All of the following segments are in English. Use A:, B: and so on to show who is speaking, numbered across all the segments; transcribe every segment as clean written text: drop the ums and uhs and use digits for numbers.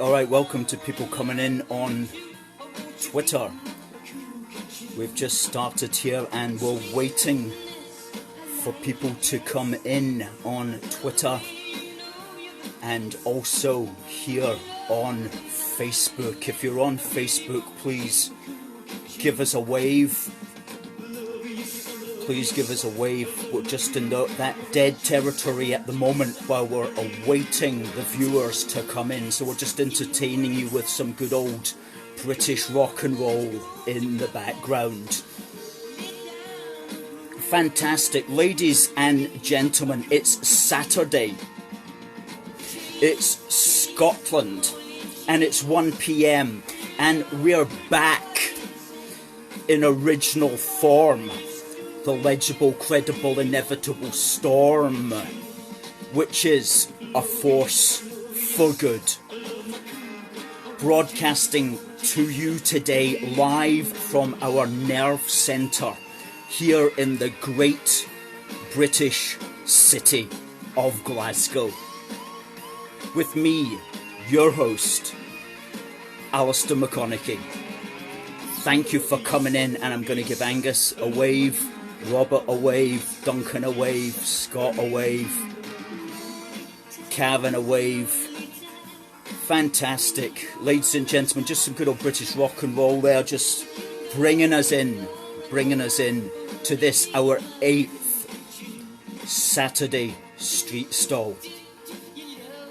A: Alright, welcome to people coming in on Twitter. We've just started here and we're waiting for people to come in on Twitter and also here on Facebook. If you're on Facebook, please give us a wave. Please give us a wave. We're just in that dead territory at the moment while we're awaiting the viewers to come in. So we're just entertaining you with some good old British rock and roll in the background. Fantastic. Ladies and gentlemen, it's Saturday. It's Scotland and it's 1 p.m. and we're back in original form. The legible, credible, inevitable storm, which is a force for good. Broadcasting to you today live from our nerve centre here in the great British city of Glasgow. With me, your host, Alistair McConnachie. Thank you for coming in, and I'm going to give Angus a wave, Robert a wave, Duncan a wave, Scott a wave, Kevin a wave. Fantastic. Ladies and gentlemen, just some good old British rock and roll there, just bringing us in to this, our 8th Saturday street stall.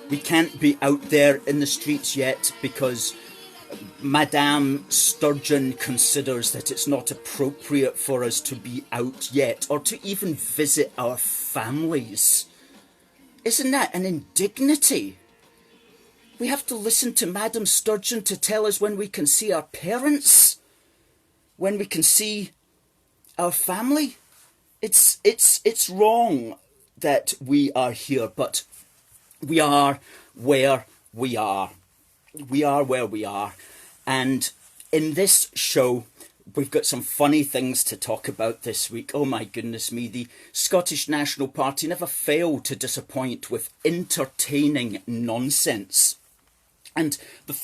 A: We can't be out there in the streets yet because Madame Sturgeon considers that it's not appropriate for us to be out yet or to even visit our families. Isn't that an indignity? We have to listen to Madame Sturgeon to tell us when we can see our parents, when we can see our family. It's wrong that we are here, but we are where we are. We are where we are. And in this show, we've got some funny things to talk about this week. Oh my goodness me, the Scottish National Party never failed to disappoint with entertaining nonsense. And the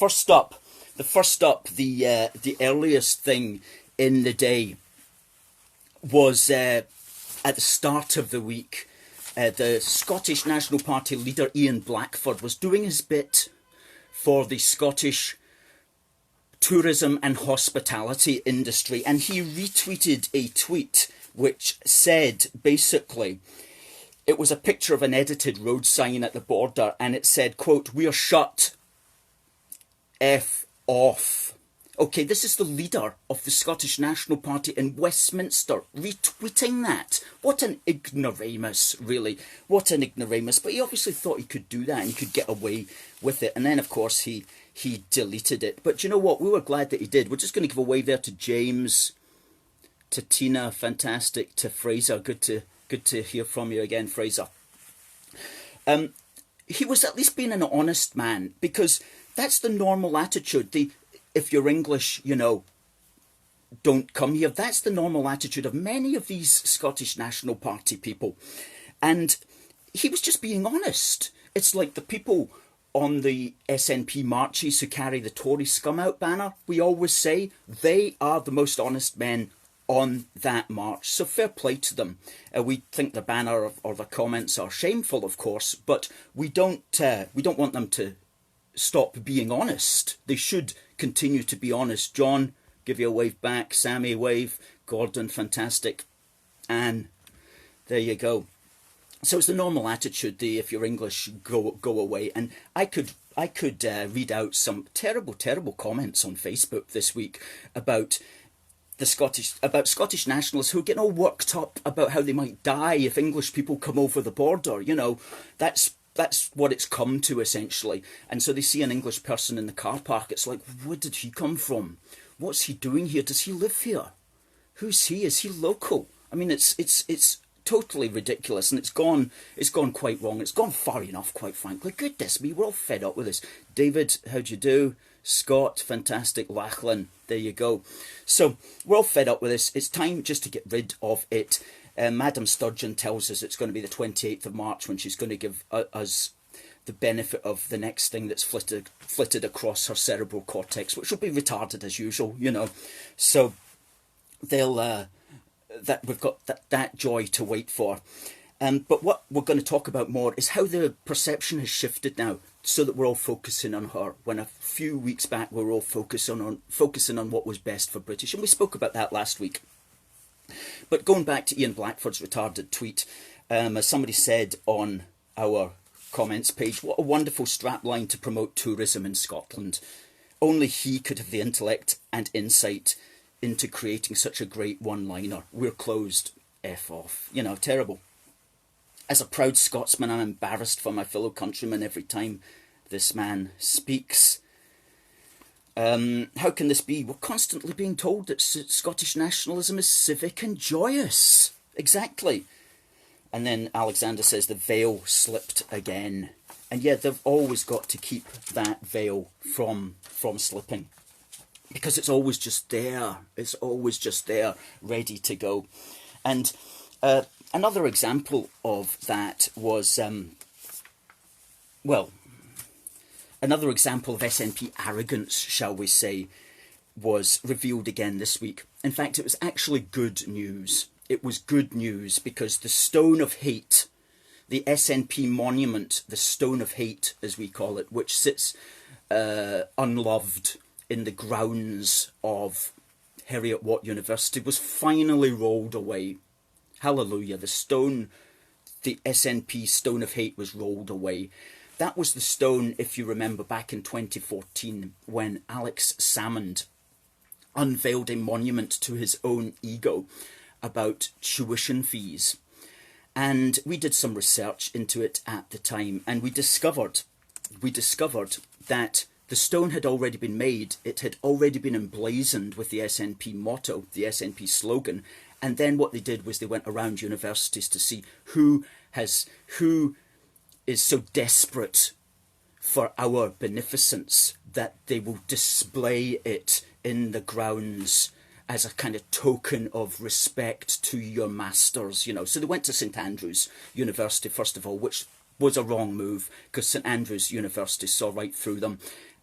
A: earliest thing in the day was at the start of the week. The Scottish National Party leader Ian Blackford was doing his bit for the Scottish tourism and hospitality industry, and he retweeted a tweet which said, basically, it was a picture of an edited road sign at the border, and it said, quote, "We are shut F off." Okay, this is the leader of the Scottish National Party in Westminster retweeting that. What an ignoramus, really. What an ignoramus. But he obviously thought he could do that and he could get away with it. And then, of course, he deleted it. But you know what? We were glad that he did. We're just going to give a wave there to James, to Tina, fantastic, to Fraser. Good to hear from you again, Fraser. He was at least being an honest man, because that's the normal attitude. If you're English, don't come here. That's the normal attitude of many of these Scottish National Party people. And he was just being honest. It's like the people on the SNP marches who carry the Tory scum out banner. We always say they are the most honest men on that march. So fair play to them. We think the banner or the comments are shameful, of course, but we don't want them to stop being honest. They should continue to be honest. John, give you a wave back. Sammy, wave. Gordon, fantastic. Anne, there you go. So it's the normal attitude. The if you're English, go away. And I could read out some terrible comments on Facebook this week about Scottish nationalists who are getting all worked up about how they might die if English people come over the border. That's what it's come to, essentially. And so they see an English person in the car park. It's like, where did he come from? What's he doing here? Does he live here? Who's he? Is he local? I mean, it's totally ridiculous, and it's gone quite wrong. It's gone far enough, quite frankly. Goodness me, we're all fed up with this. David, how'd you do? Scott, fantastic. Lachlan, there you go. So we're all fed up with this. It's time just to get rid of it. Madam Sturgeon tells us it's going to be the 28th of March when she's going to give us the benefit of the next thing that's flitted across her cerebral cortex, which will be retarded as usual, you know. So they'll that we've got that joy to wait for. But what we're going to talk about more is how the perception has shifted now, so that we're all focusing on her, when a few weeks back we were all focusing on what was best for British, and we spoke about that last week. But going back to Ian Blackford's retarded tweet, as somebody said on our comments page, what a wonderful strapline to promote tourism in Scotland. Only he could have the intellect and insight into creating such a great one-liner. We're closed. F off. You know, terrible. As a proud Scotsman, I'm embarrassed for my fellow countrymen every time this man speaks. How can this be? We're constantly being told that Scottish nationalism is civic and joyous. Exactly. And then Alexander says the veil slipped again. And yeah, they've always got to keep that veil from slipping, because it's always just there. It's always just there, ready to go. And another example of that was, another example of SNP arrogance, shall we say, was revealed again this week. In fact, it was actually good news. It was good news because the Stone of Hate, the SNP monument, the Stone of Hate, as we call it, which sits unloved in the grounds of Heriot Watt University, was finally rolled away. Hallelujah. The SNP Stone of Hate was rolled away. That was the stone, if you remember, back in 2014, when Alex Salmond unveiled a monument to his own ego about tuition fees. And we did some research into it at the time, and we discovered that the stone had already been made. It had already been emblazoned with the SNP motto, the SNP slogan. And then what they did was they went around universities to see who is so desperate for our beneficence that they will display it in the grounds as a kind of token of respect to your masters, you know. So they went to St Andrews University, first of all, which was a wrong move, because St Andrews University saw right through them,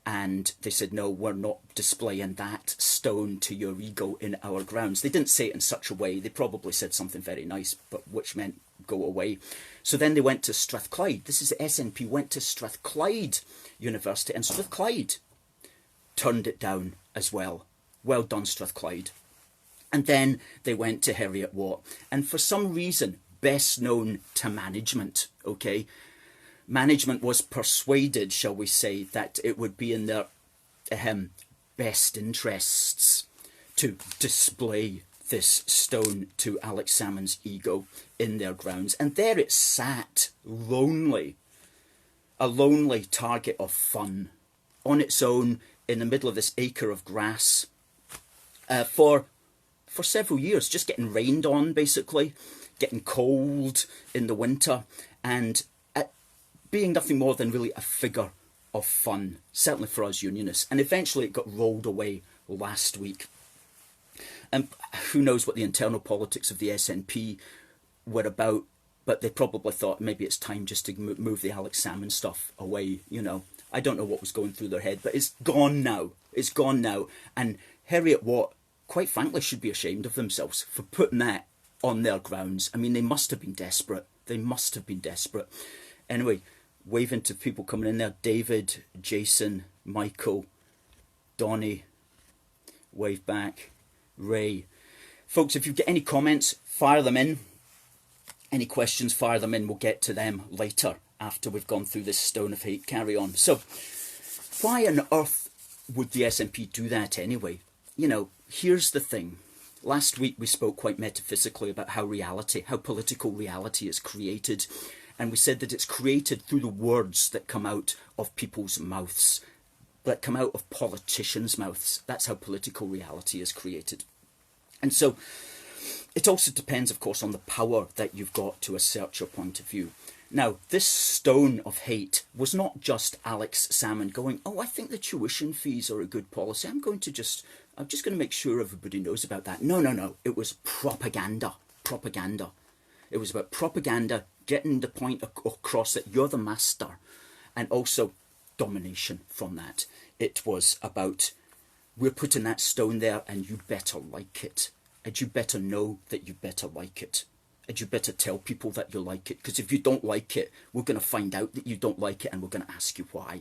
A: and they said, no, we're not displaying that stone to your ego in our grounds. They didn't say it in such a way. They probably said something very nice, but which meant go away. So then they went to Strathclyde. This is the SNP, went to Strathclyde University, and Strathclyde turned it down as well. Well done, Strathclyde. And then they went to Heriot Watt. And for some reason, best known to management, okay, management was persuaded, shall we say, that it would be in their best interests to display this stone to Alex Salmond's ego in their grounds. And there it sat, lonely, a lonely target of fun, on its own, in the middle of this acre of grass, for several years, just getting rained on, basically, getting cold in the winter, and being nothing more than really a figure of fun, certainly for us Unionists. And eventually it got rolled away last week. And who knows what the internal politics of the SNP were about, but they probably thought maybe it's time just to move the Alex Salmond stuff away, you know. I don't know what was going through their head, but it's gone now. It's gone now. And Heriot Watt, quite frankly, should be ashamed of themselves for putting that on their grounds. I mean, they must have been desperate. They must have been desperate. Anyway, waving to people coming in there. David, Jason, Michael, Donnie, wave back, Ray. Folks, if you've got any comments, fire them in. Any questions, fire them in. We'll get to them later after we've gone through this Stone of Hate. Carry on. So, why on earth would the SNP do that anyway? You know, here's the thing. Last week we spoke quite metaphysically about how political reality is created. And we said that it's created through the words that come out of people's mouths, that come out of politicians' mouths. That's how political reality is created. And so it also depends, of course, on the power that you've got to assert your point of view. Now, this Stone of Hate was not just Alex Salmond going, oh, I think the tuition fees are a good policy. I'm just going to make sure everybody knows about that. No. It was propaganda. Propaganda. It was about propaganda, getting the point across that you're the master and also domination from that. It was about, we're putting that stone there and you better like it. And you better know that you better like it. And you better tell people that you like it. Because if you don't like it, we're going to find out that you don't like it and we're going to ask you why.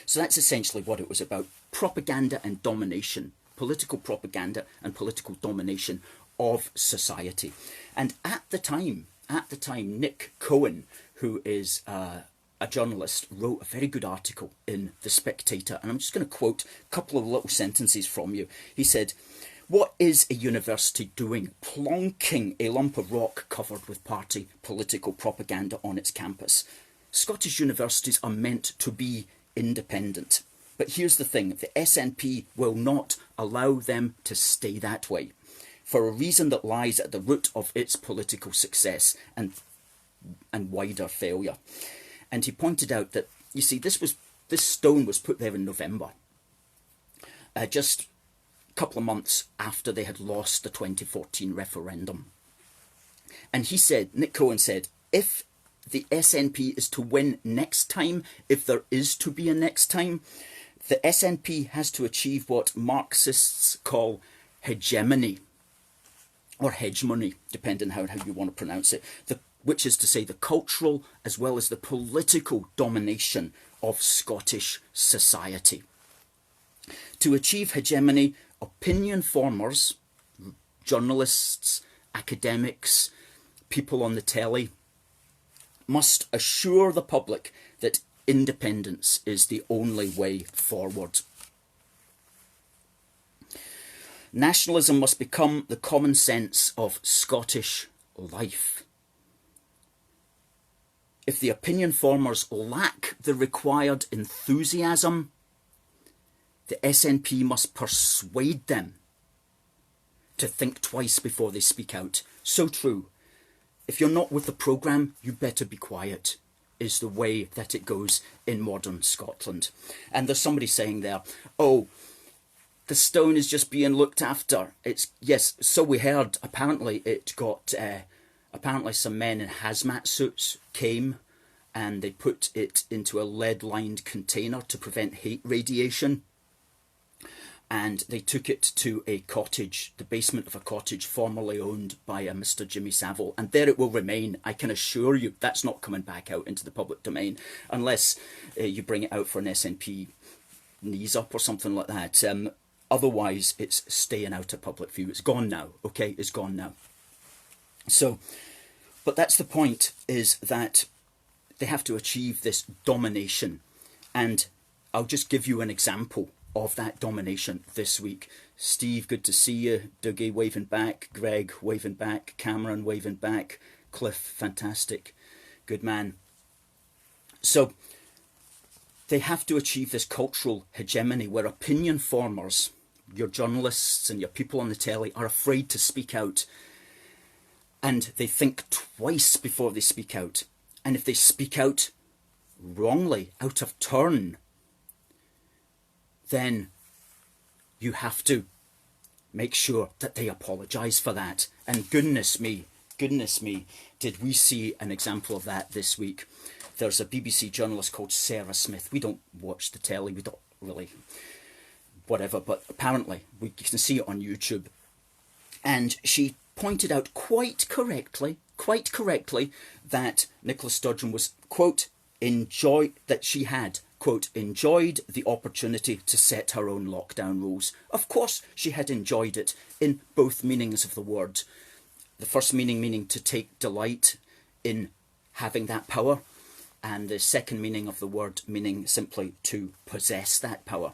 A: So that's essentially what it was about. Propaganda and domination. Political propaganda and political domination of society. And at the time, Nick Cohen, who is a journalist, wrote a very good article in The Spectator. And I'm just going to quote a couple of little sentences from you. He said, "What is a university doing plonking a lump of rock covered with party political propaganda on its campus? Scottish universities are meant to be independent. But here's the thing, the SNP will not allow them to stay that way, for a reason that lies at the root of its political success and wider failure." And he pointed out that, you see, this stone was put there in November, just a couple of months after they had lost the 2014 referendum. And he said, Nick Cohen said, if the SNP is to win next time, if there is to be a next time, the SNP has to achieve what Marxists call hegemony, or hegemony, depending on how you want to pronounce it, which is to say the cultural as well as the political domination of Scottish society. To achieve hegemony, opinion formers, journalists, academics, people on the telly, must assure the public that independence is the only way forward. Nationalism must become the common sense of Scottish life. If the opinion formers lack the required enthusiasm, the SNP must persuade them to think twice before they speak out. So true. If you're not with the programme, you better be quiet, is the way that it goes in modern Scotland. And there's somebody saying there, oh, the stone is just being looked after. Yes, so we heard. Apparently it got, apparently some men in hazmat suits came and they put it into a lead-lined container to prevent heat radiation. And they took it to a cottage, the basement of a cottage formerly owned by a Mr. Jimmy Savile. And there it will remain. I can assure you that's not coming back out into the public domain unless you bring it out for an SNP knees up or something like that. Otherwise, it's staying out of public view. It's gone now, okay? It's gone now. So, but that's the point, is that they have to achieve this domination. And I'll just give you an example of that domination this week. Steve, good to see you. Dougie waving back. Greg waving back. Cameron waving back. Cliff, fantastic. Good man. So they have to achieve this cultural hegemony where opinion formers, your journalists and your people on the telly, are afraid to speak out. And they think twice before they speak out. And if they speak out wrongly, out of turn, then you have to make sure that they apologise for that. And goodness me, did we see an example of that this week. There's a BBC journalist called Sarah Smith. We don't watch the telly, we don't really, whatever, but apparently we can see it on YouTube. And she pointed out quite correctly, that Nicola Sturgeon was, quote, she had, quote, enjoyed the opportunity to set her own lockdown rules. Of course she had enjoyed it in both meanings of the word. The first meaning to take delight in having that power, and the second meaning of the word meaning simply to possess that power.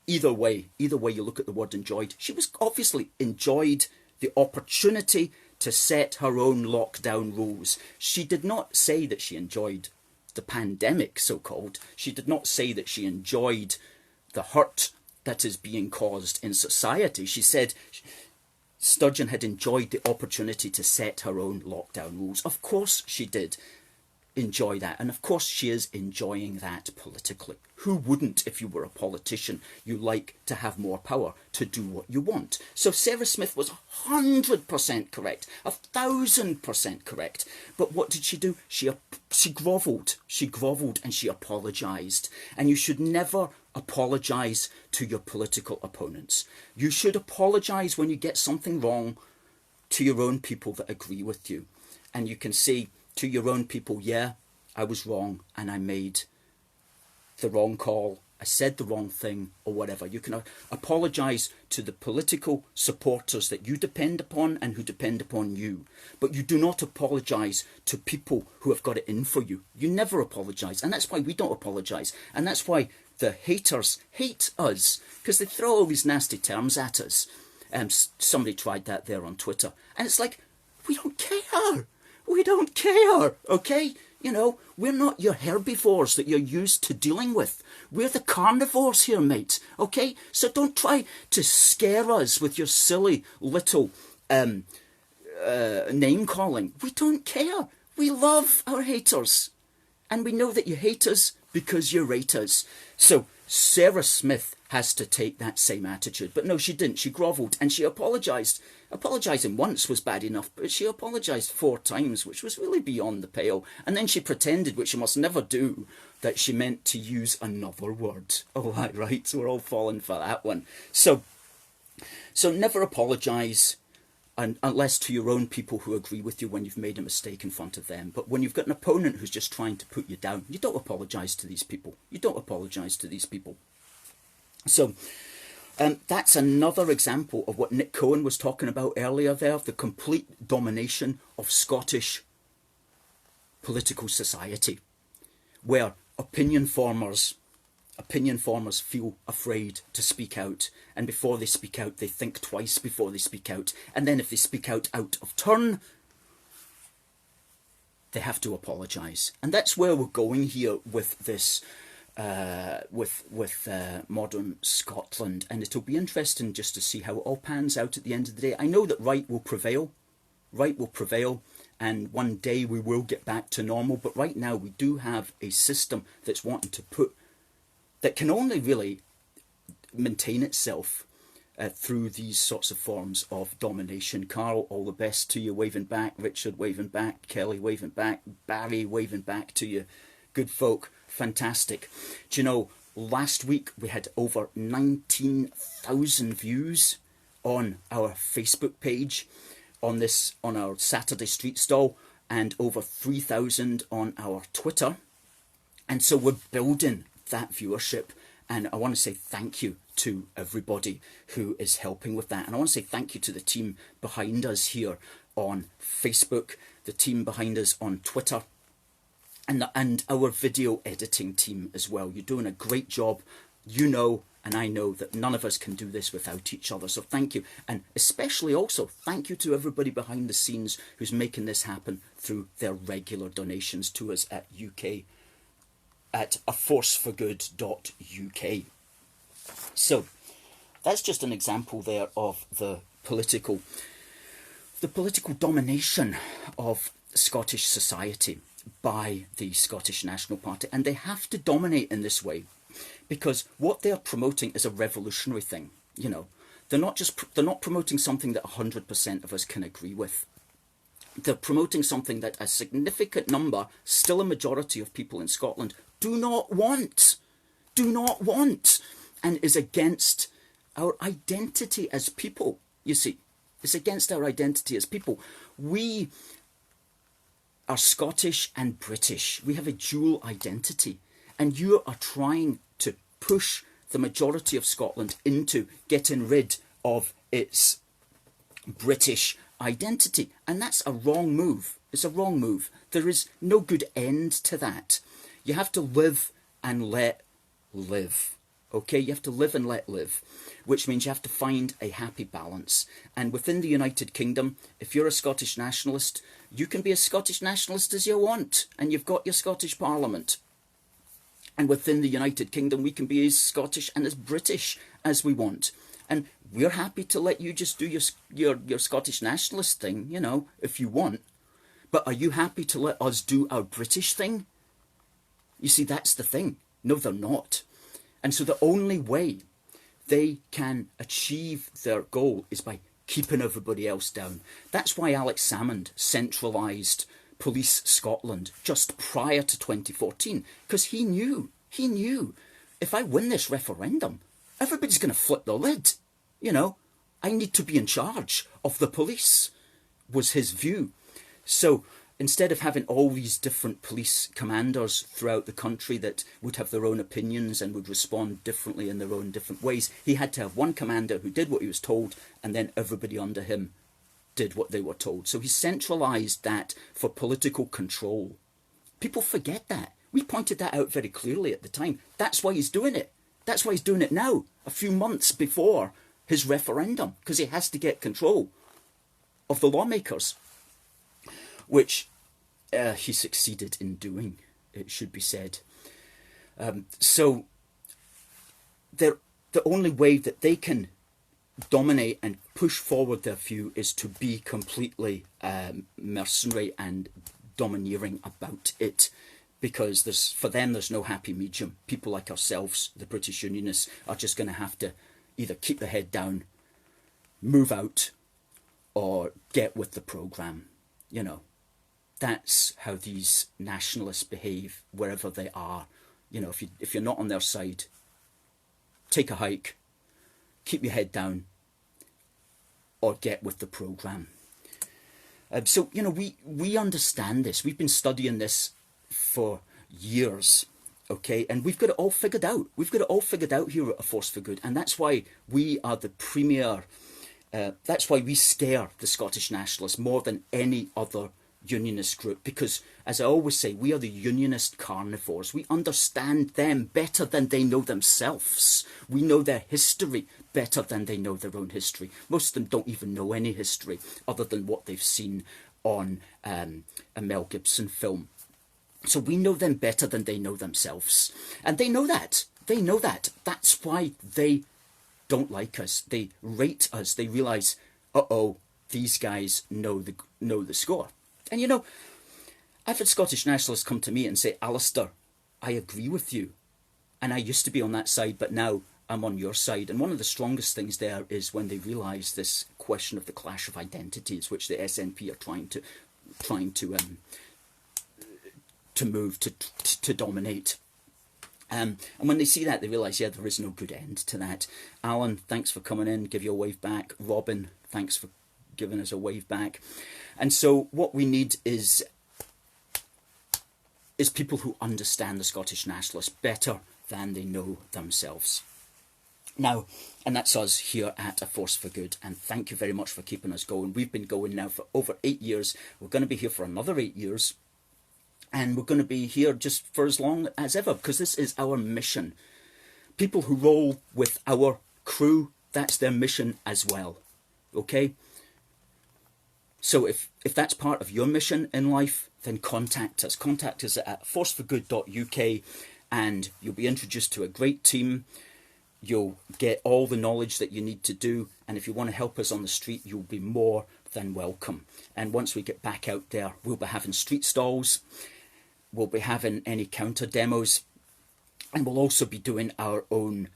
A: Either way you look at the word enjoyed, she was obviously enjoyed the opportunity to set her own lockdown rules. She did not say that she enjoyed the pandemic, so-called. She did not say that she enjoyed the hurt that is being caused in society. She said Sturgeon had enjoyed the opportunity to set her own lockdown rules. Of course she did. enjoy that. And of course she is enjoying that politically. Who wouldn't if you were a politician? You like to have more power to do what you want. So Sarah Smith was 100% correct, 1,000% correct. But what did she do? She grovelled. She grovelled and she apologised. And you should never apologise to your political opponents. You should apologise when you get something wrong to your own people that agree with you. And you can say to your own people, yeah, I was wrong and I made the wrong call, I said the wrong thing or whatever. You can apologise to the political supporters that you depend upon and who depend upon you. But you do not apologise to people who have got it in for you. You never apologise. And that's why we don't apologise. And that's why the haters hate us, because they throw all these nasty terms at us. Somebody tried that there on Twitter. And it's like, we don't care. We don't care, okay? You know, we're not your herbivores that you're used to dealing with. We're the carnivores here, mate, okay? So don't try to scare us with your silly little name-calling. We don't care. We love our haters. And we know that you hate us because you rate us. So Sarah Smith has to take that same attitude. But no, she didn't. She grovelled and she apologised. Apologising once was bad enough, but she apologised 4 times, which was really beyond the pale. And then she pretended, which she must never do, that she meant to use another word. Oh, right, so we're all falling for that one. So never apologise, unless to your own people who agree with you when you've made a mistake in front of them. But when you've got an opponent who's just trying to put you down, you don't apologise to these people. You don't apologise to these people. So that's another example of what Nick Cohen was talking about earlier there, the complete domination of Scottish political society, where opinion formers feel afraid to speak out, and before they speak out they think twice before they speak out, and then if they speak out of turn they have to apologise. And that's where we're going here with this with modern Scotland, and it'll be interesting just to see how it all pans out at the end of the day. I know that right will prevail, and one day we will get back to normal, but right now we do have a system that's wanting to that can only really maintain itself through these sorts of forms of domination. Carl, all the best to you, waving back. Richard, waving back. Kelly, waving back. Barry, waving back to you. Good folk, fantastic. Do you know, last week we had over 19,000 views on our Facebook page on our Saturday street stall, and over 3,000 on our Twitter. And so we're building that viewership, and I want to say thank you to everybody who is helping with that. And I want to say thank you to the team behind us here on Facebook, the team behind us on Twitter, and our video editing team as well. You're doing a great job. You know, and I know that none of us can do this without each other. So thank you. And especially also thank you to everybody behind the scenes who's making this happen through their regular donations to us at aforceforgood.uk. So that's just an example there of the political domination of Scottish society by the Scottish National Party. And they have to dominate in this way, because what they're promoting is a revolutionary thing. You know, they're not promoting something that 100% of us can agree with. They're promoting something that a significant number, still a majority of people in Scotland, do not want, and is against our identity as people, you see. It's against our identity as people. We are Scottish and British. We have a dual identity. And you are trying to push the majority of Scotland into getting rid of its British identity. And that's a wrong move. It's a wrong move. There is no good end to that. You have to live and let live. Okay, you have to live and let live, which means you have to find a happy balance. And within the United Kingdom, if you're a Scottish nationalist, you can be as Scottish nationalist as you want, and you've got your Scottish Parliament. And within the United Kingdom, we can be as Scottish and as British as we want. And we're happy to let you just do your Scottish nationalist thing, you know, if you want. But are you happy to let us do our British thing? You see, that's the thing. No, they're not. And so the only way they can achieve their goal is by keeping everybody else down. That's why Alex Salmond centralised Police Scotland just prior to 2014, because he knew, if I win this referendum, everybody's going to flip the lid. You know, I need to be in charge of the police, was his view. So instead of having all these different police commanders throughout the country that would have their own opinions and would respond differently in their own different ways, he had to have one commander who did what he was told, and then everybody under him did what they were told. So he centralised that for political control. People forget that. We pointed that out very clearly at the time. That's why he's doing it. That's why he's doing it now, a few months before his referendum, because he has to get control of the lawmakers, which he succeeded in doing, it should be said. So the only way that they can dominate and push forward their view is to be completely mercenary and domineering about it, because for them there's no happy medium. People like ourselves, the British Unionists, are just going to have to either keep the head down, move out, or get with the programme. You know, that's how these nationalists behave wherever they are. You know, if you're not on their side, take a hike, keep your head down, or get with the programme. So, you know, we understand this. We've been studying this for years, okay? And we've got it all figured out. We've got it all figured out here at A Force for Good. And that's why we are the premier, that's why we scare the Scottish nationalists more than any other unionist group, because, as I always say, we are the unionist carnivores. We understand them better than they know themselves. We know their history better than they know their own history. Most of them don't even know any history other than what they've seen on a Mel Gibson film. So we know them better than they know themselves. And they know that. They know that. That's why they don't like us. They rate us. They realise, uh-oh, these guys know the score. And, you know, I've had Scottish nationalists come to me and say, Alistair, I agree with you. And I used to be on that side, but now I'm on your side. And one of the strongest things there is when they realise this question of the clash of identities, which the SNP are trying to move to dominate. And when they see that, they realise, yeah, there is no good end to that. Alan, thanks for coming in. Give you a wave back. Robin, thanks for giving us a wave back. And so what we need is people who understand the Scottish nationalists better than they know themselves. Now, and that's us here at A Force for Good, and thank you very much for keeping us going. We've been going now for over 8 years. We're going to be here for another 8 years, and we're going to be here just for as long as ever, because this is our mission. People who roll with our crew, that's their mission as well, okay? So if that's part of your mission in life, then contact us. Contact us at forceforgood.uk, and you'll be introduced to a great team. You'll get all the knowledge that you need to do, and if you want to help us on the street, you'll be more than welcome. And once we get back out there, we'll be having street stalls, we'll be having any counter demos, and we'll also be doing our own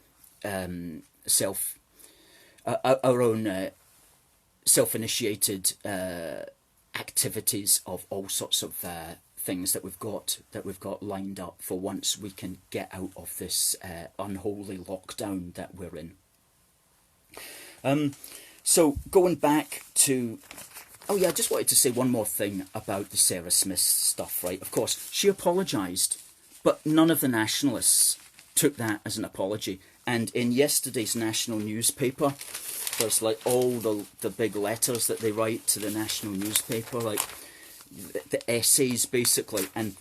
A: self-initiated activities of all sorts of things that we've got lined up for once we can get out of this unholy lockdown that we're in. So going back to, oh yeah, I just wanted to say one more thing about the Sarah Smith stuff, right? Of course, she apologised, but none of the nationalists took that as an apology. And in yesterday's national newspaper, there's like all the big letters that they write to the national newspaper, like the essays basically. And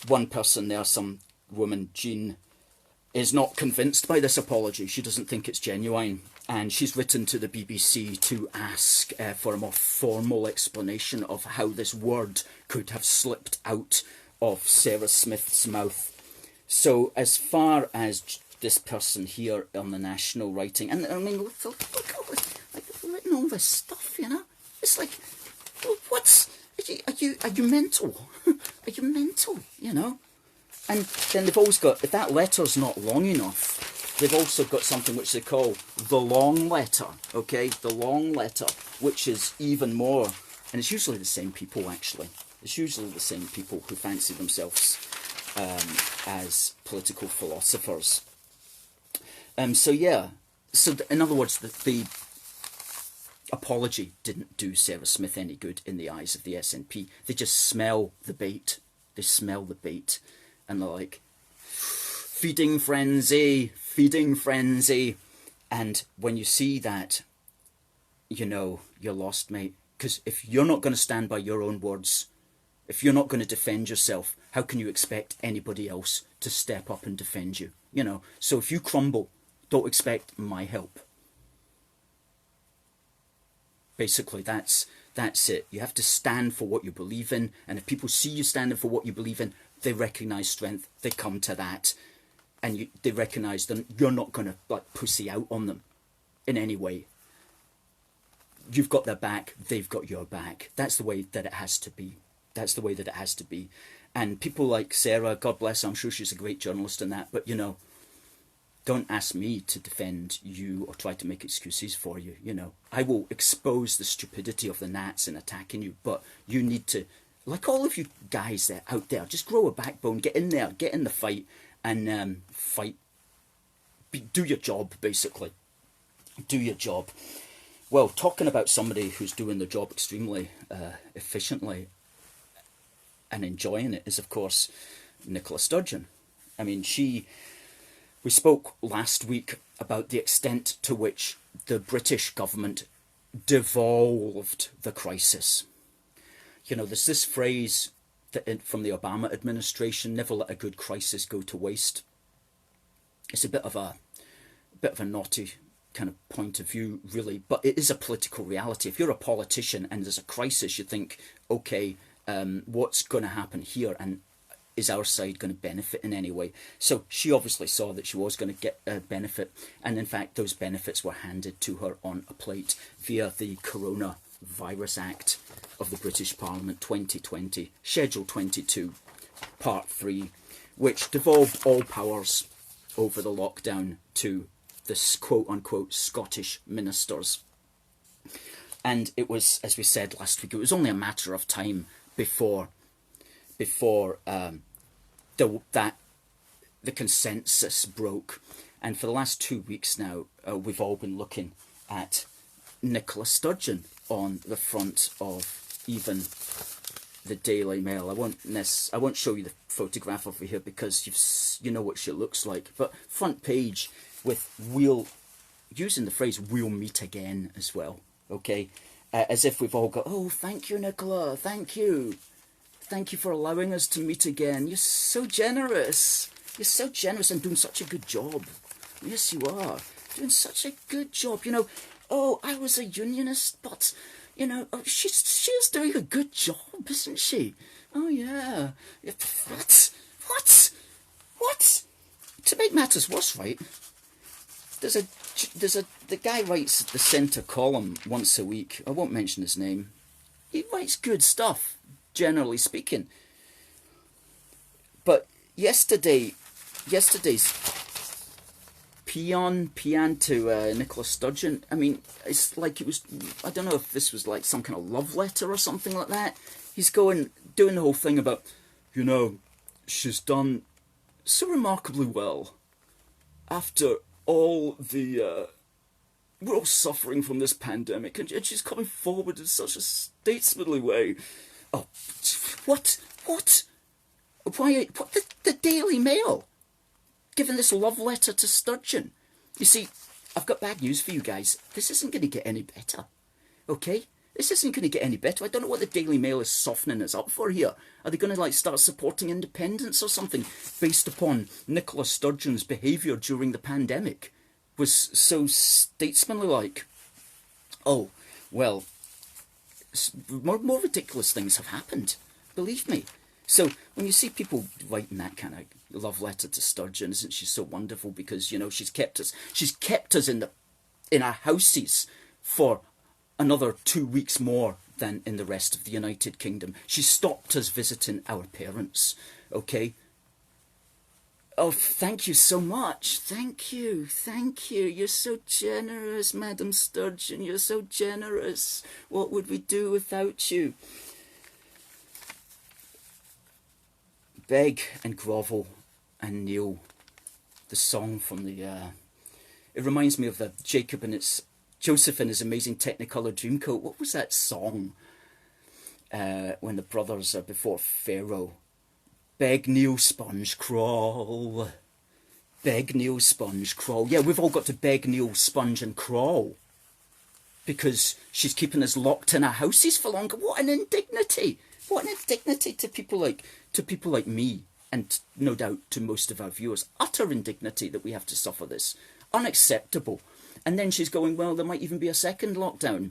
A: one person there, some woman, Jean, is not convinced by this apology. She doesn't think it's genuine. And she's written to the BBC to ask for a more formal explanation of how this word could have slipped out of Sarah Smith's mouth. So as far as this person here on the national writing, and I mean, look at all this, like, they've written all this stuff, you know. It's like, well, are you mental? Are you mental? You know. And then they've always got, if that letter's not long enough, they've also got something which they call the long letter, okay? The long letter, which is even more, and it's usually the same people, actually. It's usually the same people who fancy themselves as political philosophers. So in other words, the apology didn't do Sarah Smith any good in the eyes of the SNP. They just smell the bait. They smell the bait. And they're like, feeding frenzy. And when you see that, you know, you're lost, mate. Because if you're not going to stand by your own words, if you're not going to defend yourself, how can you expect anybody else to step up and defend you? You know, so if you crumble, don't expect my help. Basically, that's it. You have to stand for what you believe in. And if people see you standing for what you believe in, they recognise strength, they come to that, and they recognise that you're not going to like pussy out on them in any way. You've got their back, they've got your back. That's the way that it has to be. That's the way that it has to be. And people like Sarah, God bless her, I'm sure she's a great journalist and that, but you know, don't ask me to defend you or try to make excuses for you, you know. I will expose the stupidity of the Nats in attacking you, but you need to, like all of you guys that out there, just grow a backbone, get in there, get in the fight, and fight. Do your job, basically. Do your job. Well, talking about somebody who's doing the job extremely efficiently and enjoying it is, of course, Nicola Sturgeon. I mean, we spoke last week about the extent to which the British government devolved the crisis. You know, there's this phrase that from the Obama administration, never let a good crisis go to waste. It's a bit of a naughty kind of point of view, really, but it is a political reality. If you're a politician and there's a crisis, you think, okay, what's going to happen here, and is our side going to benefit in any way? So she obviously saw that she was going to get a benefit, and in fact those benefits were handed to her on a plate via the Coronavirus Act of the British Parliament 2020, Schedule 22, Part 3, which devolved all powers over the lockdown to the quote-unquote Scottish ministers. And it was, as we said last week, it was only a matter of time before the consensus broke. And for the last 2 weeks now, we've all been looking at Nicola Sturgeon on the front of even the Daily Mail. I won't show you the photograph over here because you know what she looks like. But front page with using the phrase "we'll meet again" as well. Okay, as if we've all got, oh, thank you, Nicola, thank you for allowing us to meet again. You're so generous. You're so generous and doing such a good job. Yes, you are doing such a good job. You know, oh, I was a unionist, but you know, oh, she's doing a good job, isn't she? Oh yeah. What? To make matters worse, right? The guy writes the centre column once a week. I won't mention his name. He writes good stuff, generally speaking. But yesterday's paean to Nicola Sturgeon, I mean, it's like it was, I don't know if this was like some kind of love letter or something like that. He's doing the whole thing about, you know, she's done so remarkably well after all the we're all suffering from this pandemic, and she's coming forward in such a statesmanly way. Oh, what? Why? What? The Daily Mail giving this love letter to Sturgeon. You see, I've got bad news for you guys. This isn't going to get any better. Okay? This isn't going to get any better. I don't know what the Daily Mail is softening us up for here. Are they going to like start supporting independence or something based upon Nicola Sturgeon's behaviour during the pandemic? Was so statesmanly like. Oh, well, more ridiculous things have happened. Believe me. So when you see people writing that kind of love letter to Sturgeon, isn't she so wonderful? Because, you know, she's kept us in our houses for another 2 weeks more than in the rest of the United Kingdom. She stopped us visiting our parents, okay? Oh, thank you so much. Thank you. Thank you. You're so generous, Madam Sturgeon. You're so generous. What would we do without you? Beg and Grovel and Neil, the song from the... it reminds me of the Joseph and his amazing Technicolor Dreamcoat. What was that song? When the brothers are before Pharaoh. Beg, kneel, sponge, crawl. Beg, kneel, sponge, crawl. Yeah, we've all got to beg, kneel, sponge and crawl. Because she's keeping us locked in our houses for longer. What an indignity. What an indignity to people like me. And no doubt to most of our viewers. Utter indignity that we have to suffer this. Unacceptable. And then she's going, well, there might even be a second lockdown.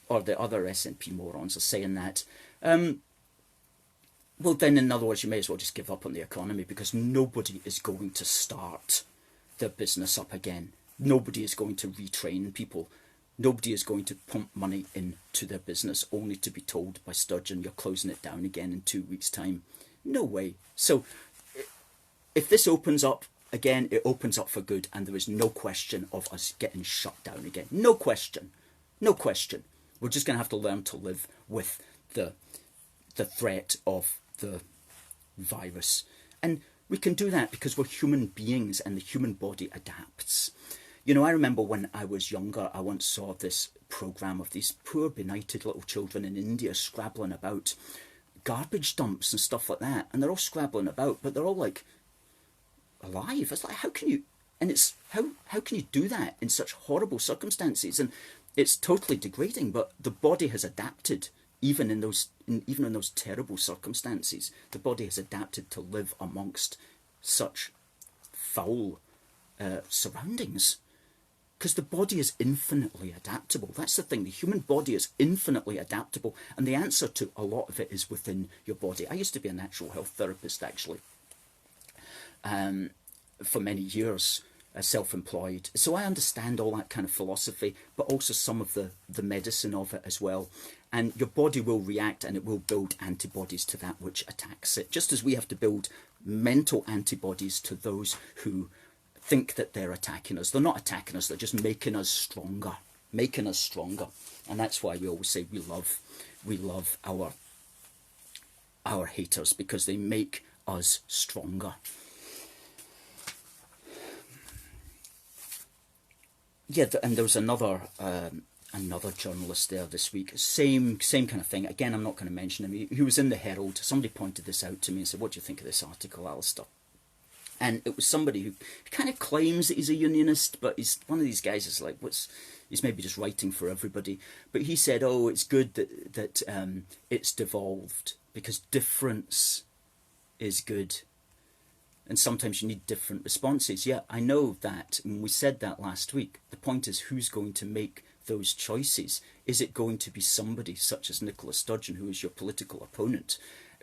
A: Or the other SNP morons are saying that. Well, then, in other words, you may as well just give up on the economy, because nobody is going to start their business up again. Nobody is going to retrain people. Nobody is going to pump money into their business only to be told by Sturgeon, you're closing it down again in 2 weeks' time. No way. So, if this opens up again, it opens up for good, and there is no question of us getting shut down again. No question. No question. We're just going to have to learn to live with the threat of the virus. And we can do that because we're human beings and the human body adapts. You know, I remember when I was younger, I once saw this program of these poor benighted little children in India scrabbling about garbage dumps and stuff like that. And they're all scrabbling about, but they're all like alive. It's like, how can you, and it's, how can you do that in such horrible circumstances? And it's totally degrading, but the body has adapted. Even in those terrible circumstances, the body has adapted to live amongst such foul surroundings. Because the body is infinitely adaptable. That's the thing. The human body is infinitely adaptable. And the answer to a lot of it is within your body. I used to be a natural health therapist, actually, for many years, self-employed. So I understand all that kind of philosophy, but also some of the medicine of it as well. And your body will react, and it will build antibodies to that which attacks it, just as we have to build mental antibodies to those who think that they're attacking us. They're not attacking us, they're just making us stronger. Making us stronger. And that's why we always say we love our haters, because they make us stronger. Yeah, and there was another journalist there this week, same kind of thing. Again, I'm not going to mention him. He was in the Herald. Somebody pointed this out to me and said, what do you think of this article, Alistair? And it was somebody who kind of claims that he's a unionist, but he's one of these guys is like, he's maybe just writing for everybody. But he said, oh, it's good that it's devolved, because difference is good. And sometimes you need different responses. Yeah, I know that. And we said that last week. The point is, who's going to make those choices? Is it going to be somebody such as Nicola Sturgeon, who is your political opponent,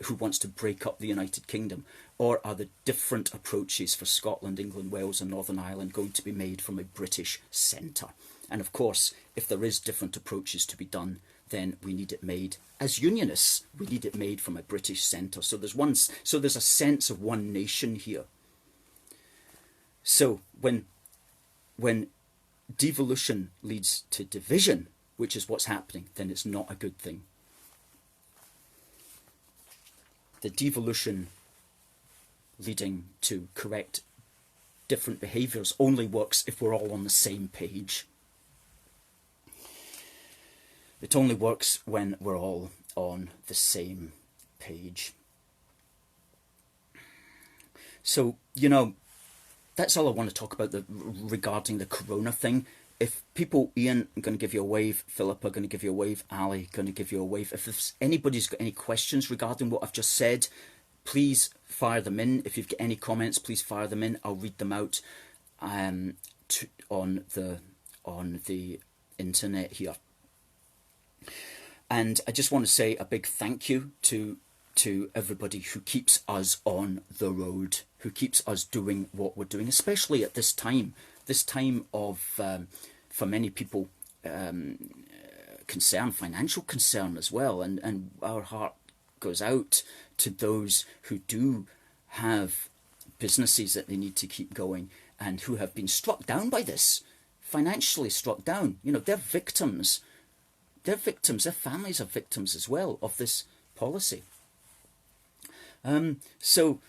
A: who wants to break up the United Kingdom? Or are the different approaches for Scotland, England, Wales and Northern Ireland going to be made from a British centre? And of course, if there is different approaches to be done, then we need it made, as unionists, we need it made from a British centre. So there's a sense of one nation here. So when devolution leads to division, which is what's happening, then it's not a good thing. The devolution leading to correct different behaviours only works if we're all on the same page. It only works when we're all on the same page. So, you know, that's all I want to talk about regarding the corona thing. If people, Ian, I'm going to give you a wave, Philippa, going to give you a wave, Ali, going to give you a wave. If anybody's got any questions regarding what I've just said, please fire them in. If you've got any comments, please fire them in. I'll read them out on the internet here. And I just want to say a big thank you to everybody who keeps us on the road, who keeps us doing what we're doing, especially at this time of, for many people, concern, financial concern as well, and our heart goes out to those who do have businesses that they need to keep going and who have been struck down by this, financially struck down. You know, they're victims. They're victims. Their families are victims as well of this policy. So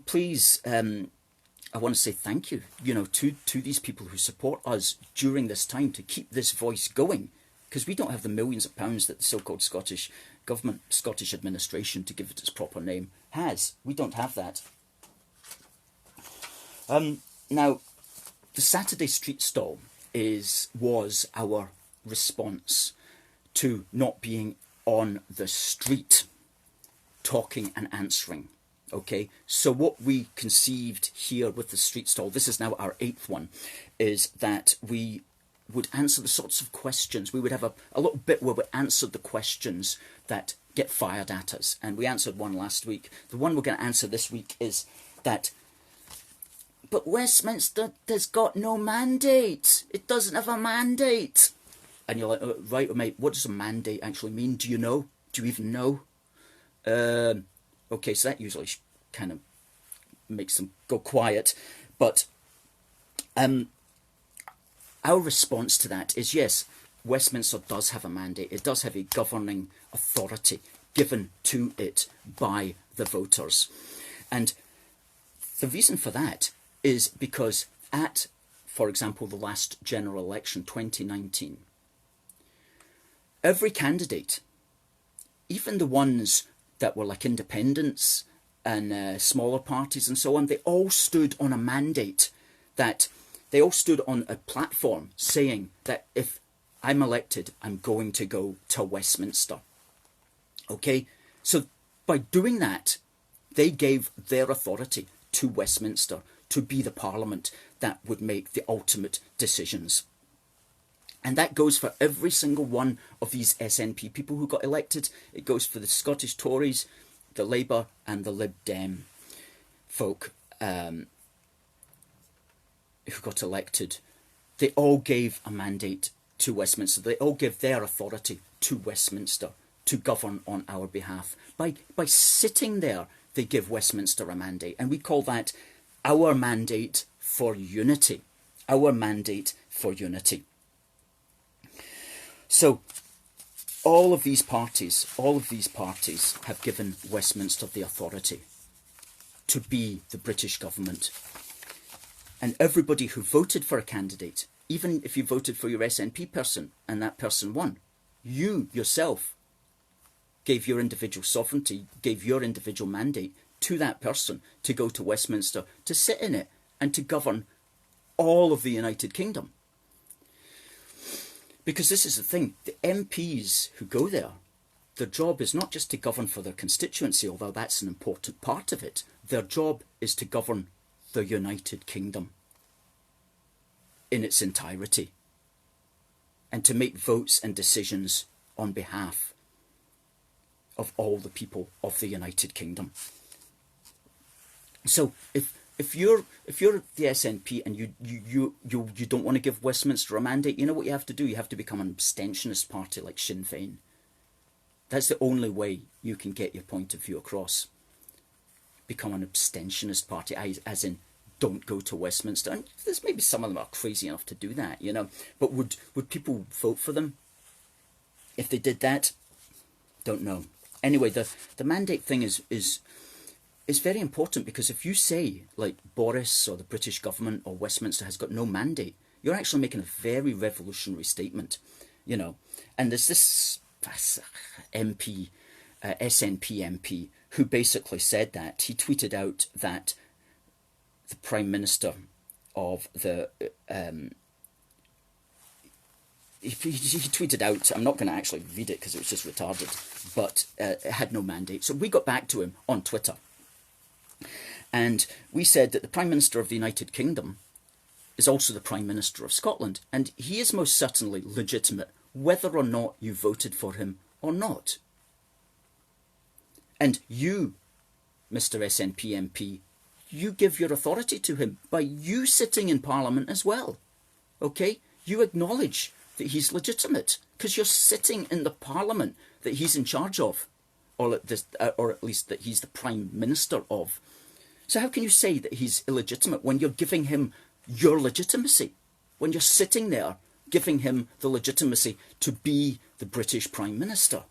A: please, I want to say thank you, you know, to these people who support us during this time to keep this voice going, because we don't have the millions of pounds that the so-called Scottish government, Scottish administration, to give it its proper name, has. We don't have that. Now, the Saturday street stall was our response to not being on the street, talking and answering. Okay, so what we conceived here with the street stall, this is now our 8th one, is that we would answer the sorts of questions. We would have a little bit where we answered the questions that get fired at us. And we answered one last week. The one we're going to answer this week is that, but Westminster has got no mandate. It doesn't have a mandate. And you're like, oh, right, mate, what does a mandate actually mean? Do you know? Do you even know? Okay, so that usually kind of makes them go quiet. But our response to that is, yes, Westminster does have a mandate. It does have a governing authority given to it by the voters. And the reason for that is because at, for example, the last general election, 2019, every candidate, even the ones that were like independents and smaller parties and so on, they all stood on a mandate, that they all stood on a platform saying that if I'm elected, I'm going to go to Westminster. Okay, so by doing that, they gave their authority to Westminster to be the parliament that would make the ultimate decisions. And that goes for every single one of these SNP people who got elected. It goes for the Scottish Tories, the Labour and the Lib Dem folk who got elected. They all gave a mandate to Westminster. They all give their authority to Westminster to govern on our behalf. By sitting there, they give Westminster a mandate. And we call that our mandate for unity. Our mandate for unity. So all of these parties have given Westminster the authority to be the British government. And everybody who voted for a candidate, even if you voted for your SNP person and that person won, you yourself gave your individual sovereignty, gave your individual mandate to that person to go to Westminster, to sit in it and to govern all of the United Kingdom. Because this is the thing, the MPs who go there, their job is not just to govern for their constituency, although that's an important part of it. Their job is to govern the United Kingdom in its entirety, and to make votes and decisions on behalf of all the people of the United Kingdom. So if you're the SNP and you don't want to give Westminster a mandate, you know what you have to do? You have to become an abstentionist party like Sinn Féin. That's the only way you can get your point of view across. Become an abstentionist party, as in don't go to Westminster. And there's maybe some of them are crazy enough to do that, you know. But would people vote for them if they did that? Don't know. Anyway, the mandate thing is very important, because if you say, like, Boris or the British government or Westminster has got no mandate, you're actually making a very revolutionary statement, you know. And there's this MP, SNP MP, who basically said that. He tweeted out that the Prime Minister of the... He tweeted out, I'm not going to actually read it because it was just retarded, but it had no mandate. So we got back to him on Twitter. And we said that the Prime Minister of the United Kingdom is also the Prime Minister of Scotland, and he is most certainly legitimate whether or not you voted for him or not. And you, Mr. SNP MP, you give your authority to him by you sitting in Parliament as well. Okay? You acknowledge that he's legitimate, because you're sitting in the parliament that he's in charge of, or at least that he's the prime minister of. So how can you say that he's illegitimate when you're giving him your legitimacy, when you're sitting there giving him the legitimacy to be the British prime minister?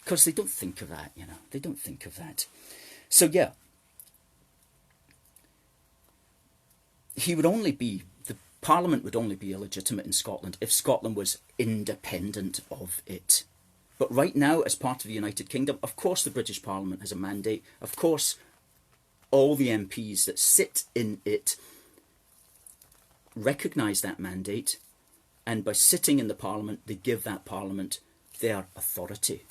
A: Because they don't think of that, you know, they don't think of that. So yeah, the Parliament would only be illegitimate in Scotland if Scotland was independent of it. But right now, as part of the United Kingdom, of course the British Parliament has a mandate. Of course, all the MPs that sit in it recognise that mandate, and by sitting in the Parliament, they give that Parliament their authority.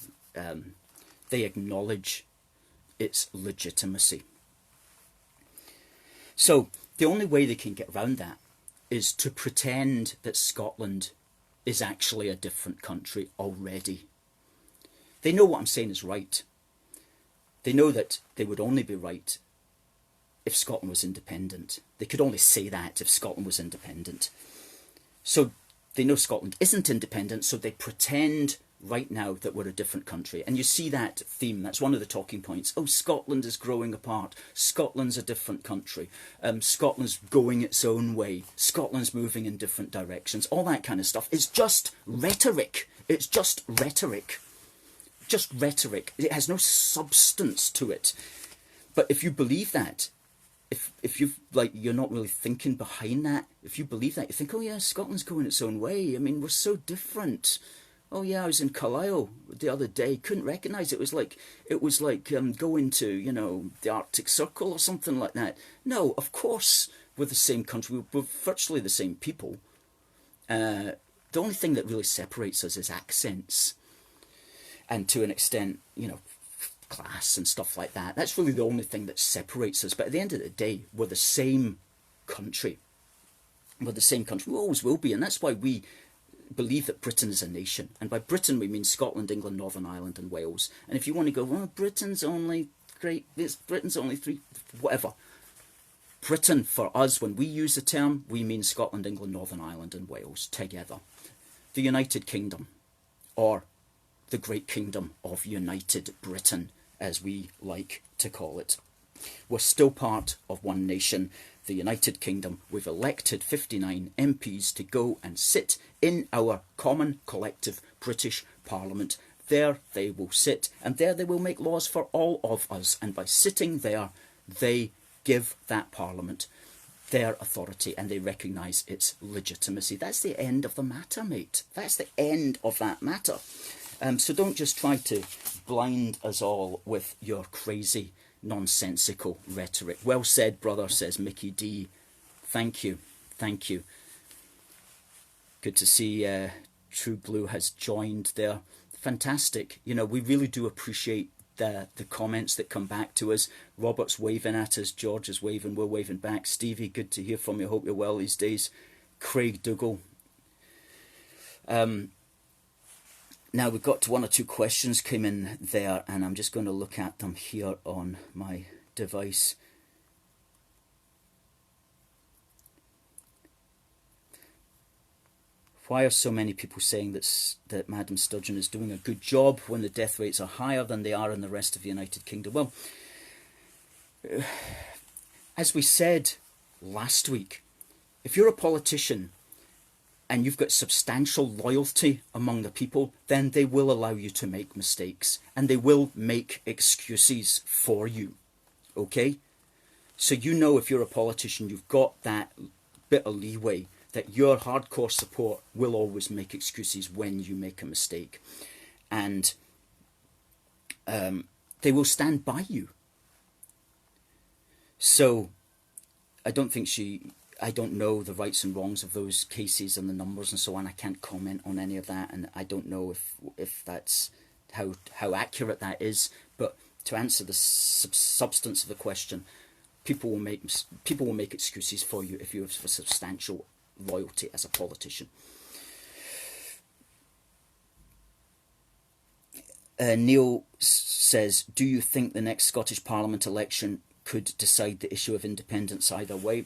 A: They acknowledge its legitimacy. So the only way they can get around that is to pretend that Scotland is actually a different country already. They know what I'm saying is right. They know that they would only be right if Scotland was independent. They could only say that if Scotland was independent. So they know Scotland isn't independent, so they pretend right now that we're a different country. And you see that theme, that's one of the talking points. Oh, Scotland is growing apart. Scotland's a different country. Scotland's going its own way. Scotland's moving in different directions. All that kind of stuff is just rhetoric. It's just rhetoric. Just rhetoric. It has no substance to it. But if you believe that, if you're not really thinking behind that, if you believe that, you think, oh yeah, Scotland's going its own way. I mean, we're so different. Oh yeah, I was in Carlisle the other day. Couldn't recognise it. It was like going to, you know, the Arctic Circle or something like that. No, of course we're the same country. We're virtually the same people. The only thing that really separates us is accents, and to an extent, you know, class and stuff like that. That's really the only thing that separates us. But at the end of the day, we're the same country. We're the same country. We always will be, and that's why we believe that Britain is a nation. And by Britain we mean Scotland, England, Northern Ireland and Wales. And if you want to go, well, Britain's only three, whatever. Britain, for us, when we use the term, we mean Scotland, England, Northern Ireland and Wales together. The United Kingdom, or the Great Kingdom of United Britain, as we like to call it. We're still part of one nation, the United Kingdom. We've elected 59 MPs to go and sit in our common collective British Parliament. There they will sit, and there they will make laws for all of us. And by sitting there, they give that Parliament their authority and they recognise its legitimacy. That's the end of the matter, mate. That's the end of that matter. So don't just try to blind us all with your crazy, nonsensical rhetoric. Well said, brother, says Mickey D. Thank you. Thank you. Good to see True Blue has joined there. Fantastic. You know, we really do appreciate the comments that come back to us. Robert's waving at us. George is waving. We're waving back. Stevie, good to hear from you. Hope you're well these days. Craig Dougal. Now, we've got to one or two questions came in there, and I'm just going to look at them here on my device. Why are so many people saying that Madam Sturgeon is doing a good job when the death rates are higher than they are in the rest of the United Kingdom? Well, as we said last week, if you're a politician and you've got substantial loyalty among the people, then they will allow you to make mistakes and they will make excuses for you, okay? So you know, if you're a politician, you've got that bit of leeway that your hardcore support will always make excuses when you make a mistake. And they will stand by you. So I don't know the rights and wrongs of those cases and the numbers and so on. I can't comment on any of that, and I don't know if that's how accurate that is. But to answer the substance of the question, people will make excuses for you if you have a substantial loyalty as a politician. Neil says, do you think the next Scottish Parliament election could decide the issue of independence either way?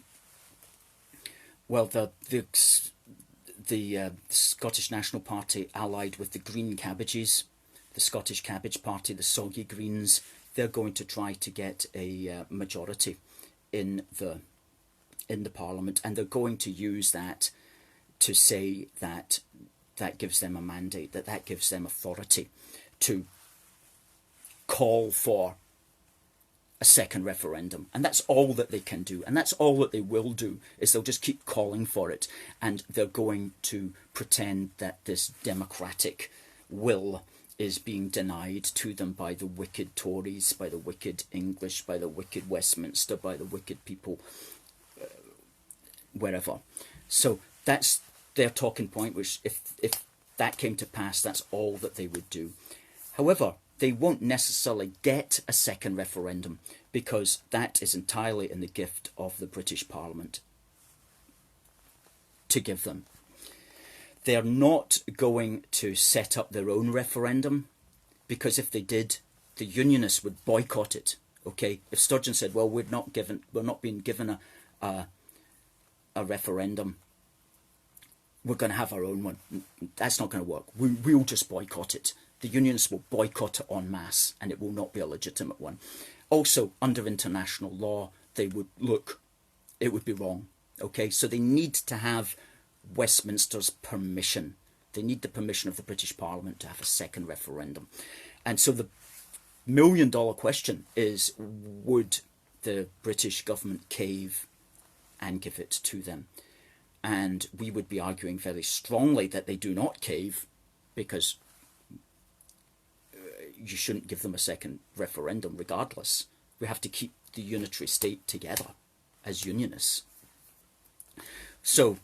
A: Well, the Scottish National Party allied with the Green Cabbages, the Scottish Cabbage Party, the Soggy Greens. They're going to try to get a majority in the Parliament, and they're going to use that to say that that gives them a mandate, that gives them authority to call for a second referendum. And that's all that they can do, and that's all that they will do, is they'll just keep calling for it, and they're going to pretend that this democratic will is being denied to them by the wicked Tories, by the wicked English, by the wicked Westminster, by the wicked people wherever. So that's their talking point, which if that came to pass, that's all that they would do. However, they won't necessarily get a second referendum, because that is entirely in the gift of the British Parliament to give them. They're not going to set up their own referendum, because if they did, the Unionists would boycott it. Okay, if Sturgeon said, "Well, we're not being given a referendum, we're going to have our own one," that's not going to work. We'll just boycott it. The Unionists will boycott it en masse, and it will not be a legitimate one. Also, under international law, it would be wrong. Okay, so they need to have Westminster's permission. They need the permission of the British Parliament to have a second referendum. And so the million-dollar question is, would the British government cave and give it to them? And we would be arguing very strongly that they do not cave, because you shouldn't give them a second referendum regardless. We have to keep the unitary state together as Unionists. So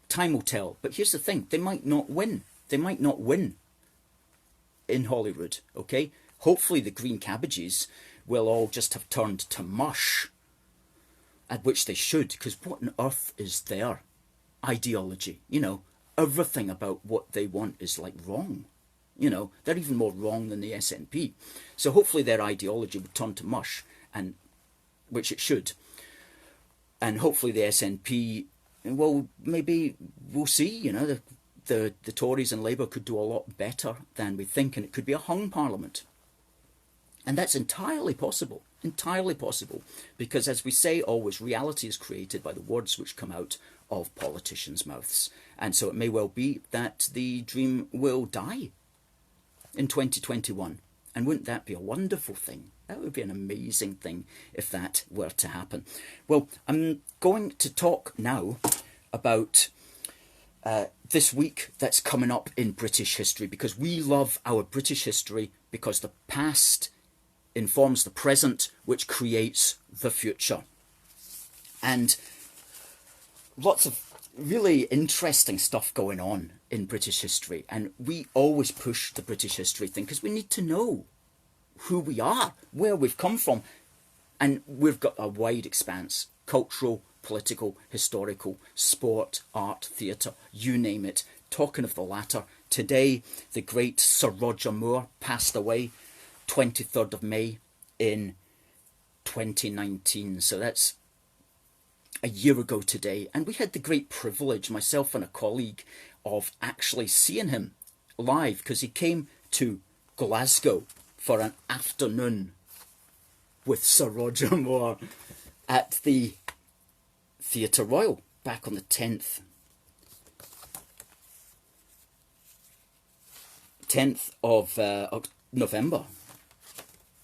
A: time will tell. But here's the thing, they might not win. They might not win in Holyrood, okay? Hopefully the Green Cabbages will all just have turned to mush, at which they should, because what on earth is their ideology? You know, everything about what they want is like wrong. You know, they're even more wrong than the SNP. So hopefully their ideology would turn to mush, and which it should. And hopefully the SNP, well, maybe we'll see, you know, the Tories and Labour could do a lot better than we think, and it could be a hung parliament. And that's entirely possible, because as we say always, reality is created by the words which come out of politicians' mouths. And so it may well be that the dream will die in 2021. And wouldn't that be a wonderful thing? That would be an amazing thing if that were to happen. Well, I'm going to talk now about this week that's coming up in British history, because we love our British history, because the past informs the present, which creates the future. And lots of really interesting stuff going on in British history, and we always push the British history thing because we need to know who we are, where we've come from, and we've got a wide expanse: cultural, political, historical, sport, art, theatre, you name it. Talking of the latter, today the great Sir Roger Moore passed away, 23rd of May in 2019, so that's a year ago today. And we had the great privilege, myself and a colleague, of actually seeing him live, because he came to Glasgow for an afternoon with Sir Roger Moore at the Theatre Royal back on the 10th of November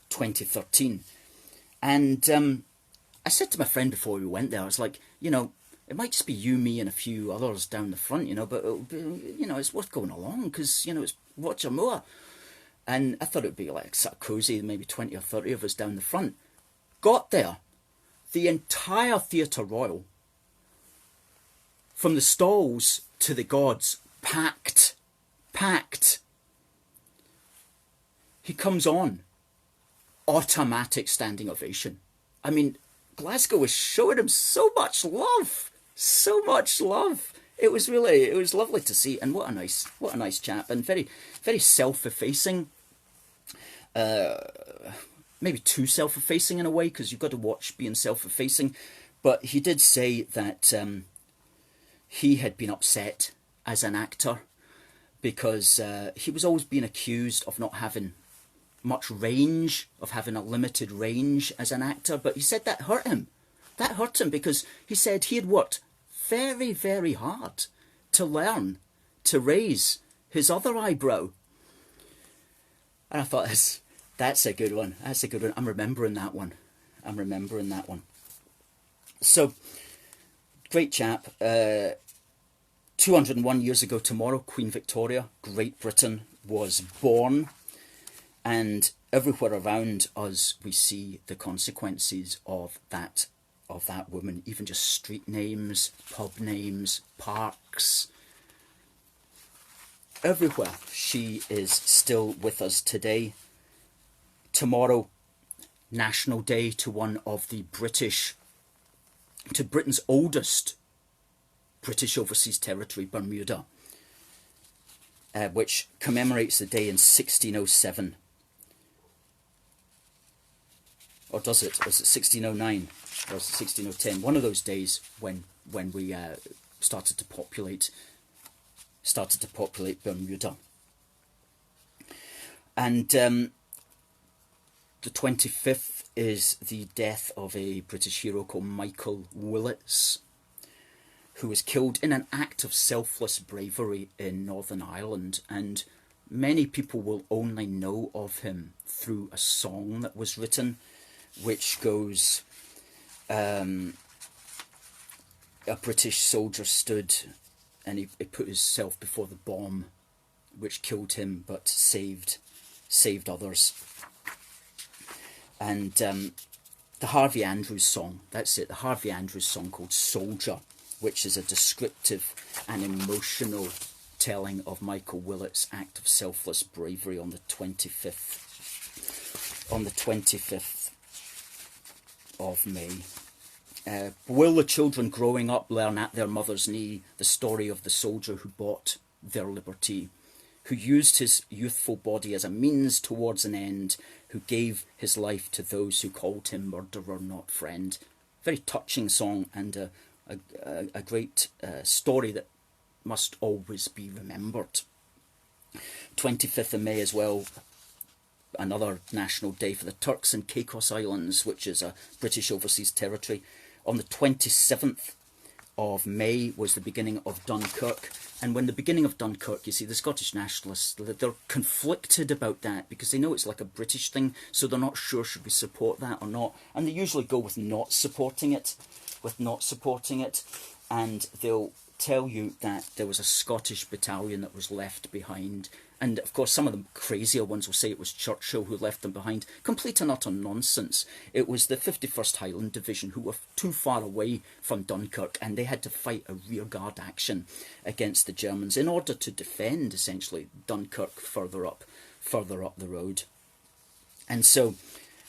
A: 2013. And I said to my friend before we went there, I was like, you know, it might just be you, me, and a few others down the front, you know, but it'll be, you know, it's worth going along because, you know, it's Roger Moore. And I thought it would be like sort of cosy, maybe 20 or 30 of us down the front. Got there, the entire Theatre Royal, from the stalls to the gods, packed. He comes on, automatic standing ovation. I mean, Glasgow was showing him so much love. It was lovely to see, and what a nice chap, and very, very self-effacing. Maybe too self-effacing in a way, because you've got to watch being self-effacing. But he did say that he had been upset as an actor because he was always being accused of not having much range, of having a limited range as an actor. But he said that hurt him. That hurt him because he said he had worked very, very hard to learn to raise his other eyebrow. And I thought, that's a good one. That's a good one. I'm remembering that one. I'm remembering that one. So, great chap. 201 years ago tomorrow, Queen Victoria, Great Britain, was born. And everywhere around us, we see the consequences of that woman. Even just street names, pub names, parks. Everywhere, she is still with us today. Tomorrow, National Day to one of the to Britain's oldest British Overseas Territory, Bermuda, which commemorates the day in 1607. Or does it? Or is it 1609? Or is it 1610? One of those days when we started to populate Bermuda. And the 25th is the death of a British hero called Michael Willetts, who was killed in an act of selfless bravery in Northern Ireland. And many people will only know of him through a song that was written, which goes, a British soldier stood and he put himself before the bomb, which killed him but saved others. And the Harvey Andrews song, that's it, the Harvey Andrews song called Soldier, which is a descriptive and emotional telling of Michael Willetts' act of selfless bravery on the 25th of May. Will the children growing up learn at their mother's knee the story of the soldier who bought their liberty, who used his youthful body as a means towards an end, who gave his life to those who called him murderer, not friend? Very touching song, and a great story that must always be remembered. 25th of May as well, another national day for the Turks and Caicos Islands, which is a British overseas territory. On the 27th of May was the beginning of Dunkirk. And when the beginning of Dunkirk, you see, the Scottish nationalists, they're conflicted about that because they know it's like a British thing, so they're not sure should we support that or not. And they usually go with not supporting it, and they'll tell you that there was a Scottish battalion that was left behind. And of course, some of the crazier ones will say it was Churchill who left them behind. Complete and utter nonsense. It was the 51st Highland Division who were too far away from Dunkirk, and they had to fight a rearguard action against the Germans in order to defend, essentially, Dunkirk further up the road. And so